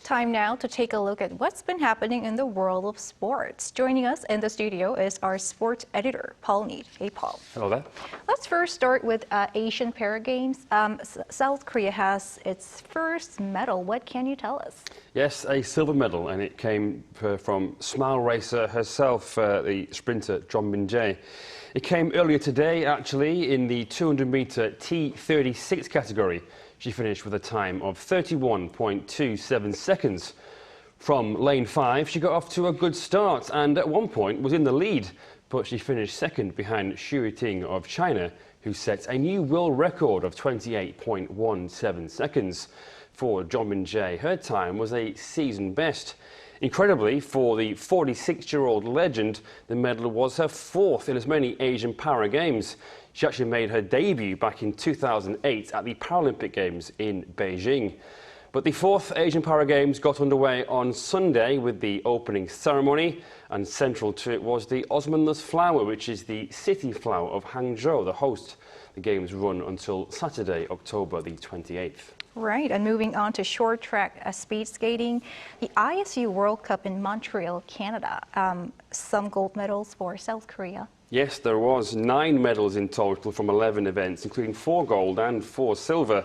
Time now to take a look at what's been happening in the world of sports. Joining us in the studio is our sports editor, Paul Need. Hey, Paul. Hello there. Let's first start with Asian Para Games. South Korea has its first medal. What can you tell us? Yes, a silver medal, and it came from Smile Racer herself, the sprinter Jeon Min-jae. It came earlier today, actually, in the 200-metre T36 category. She finished with a time of 31.27 seconds. From lane 5, she got off to a good start and at one point was in the lead, but she finished second behind Shi Yiting of China, who set a new world record of 28.17 seconds. For Jeon Min-jae, her time was a season best. Incredibly, for the 46-year-old legend, the medal was her fourth in as many Asian Para Games. She actually made her debut back in 2008 at the Paralympic Games in Beijing. But the fourth Asian Para Games got underway on Sunday with the opening ceremony, and central to it was the Osmanthus flower, which is the city flower of Hangzhou, the host. The Games run until Saturday, October the 28th. Right, and moving on to short track speed skating, the ISU World Cup in Montreal, Canada. Some gold medals for South Korea. Yes, there was 9 medals in total from 11 events, including 4 gold and 4 silver.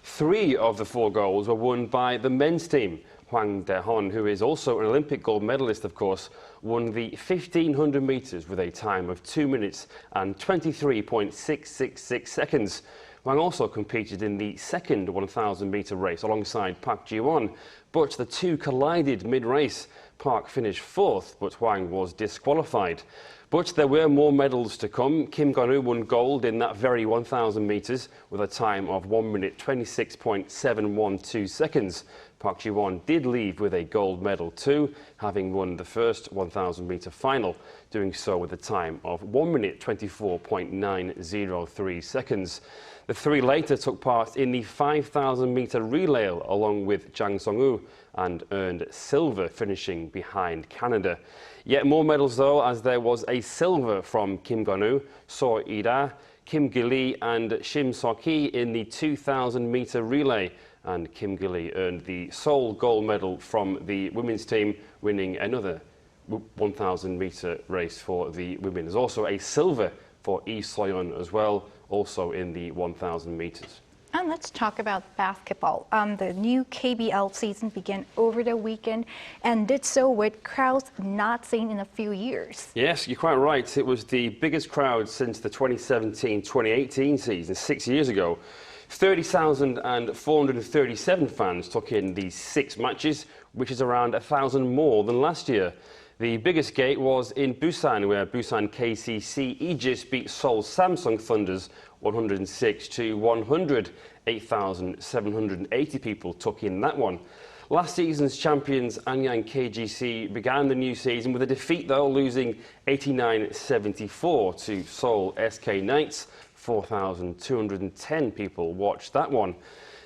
3 of the 4 golds were won by the men's team. Hwang Dae-hon, who is also an Olympic gold medalist, of course, won the 1,500 metres with a time of 2 minutes and 23.666 seconds. Hwang also competed in the second 1,000-metre race alongside Park Ji-won, but the two collided mid-race. Park finished 4th, but Hwang was disqualified. But there were more medals to come. Kim Gon-woo won gold in that very 1,000 metres with a time of 1 minute 26.712 seconds. Park Ji-won did leave with a gold medal too, having won the first 1,000-metre final, doing so with a time of 1 minute 24.903 seconds. The 3 later took part in the 5,000-metre relay along with Jang Sung-woo and earned silver, finishing behind Canada. Yet more medals though, as there was a silver from Kim Gon-woo, So Ida, Kim Gi-lee and Shim So-ki in the 2,000-metre relay. And Kim Gi-lee earned the sole gold medal from the women's team, winning another 1,000-metre race for the women. There's also a silver for Lee So-yeon as well, also in the 1,000 metres. And let's talk about basketball. The new KBL season began over the weekend and did so with crowds not seen in a few years. Yes, you're quite right. It was the biggest crowd since the 2017-2018 season, 6 years ago. 30,437 fans took in these 6 matches, which is around 1,000 more than last year. The biggest gate was in Busan, where Busan KCC Aegis beat Seoul Samsung Thunders 106-100. 8,780 people took in that one. Last season's champions Anyang KGC began the new season with a defeat, though, losing 89-74 to Seoul SK Knights. 4,210 people watched that one.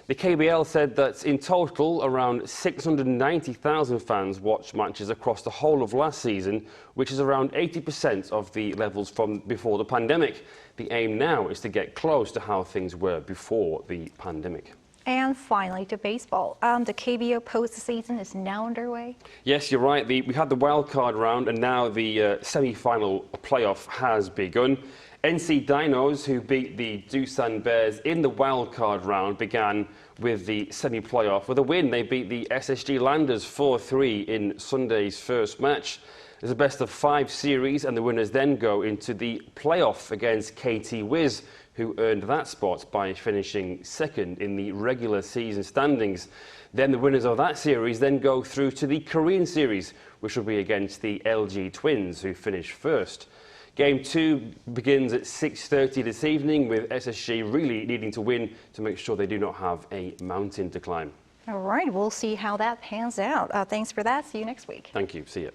The KBL said that in total, around 690,000 fans watched matches across the whole of last season, which is around 80% of the levels from before the pandemic. The aim now is to get close to how things were before the pandemic. And finally, to baseball. The KBO postseason is now underway. Yes, you're right. We had the wildcard round, and now the semi-final playoff has begun. NC Dinos, who beat the Doosan Bears in the wildcard round, began with the semi-playoff with a win. They beat the SSG Landers 4-3 in Sunday's first match. There's a best-of-5 series, and the winners then go into the playoff against KT Wiz, who earned that spot by finishing second in the regular season standings. Then the winners of that series then go through to the Korean series, which will be against the LG Twins, who finished first. Game 2 begins at 6:30 this evening, with SSG really needing to win to make sure they do not have a mountain to climb. All right, we'll see how that pans out. Thanks for that. See you next week. Thank you. See you.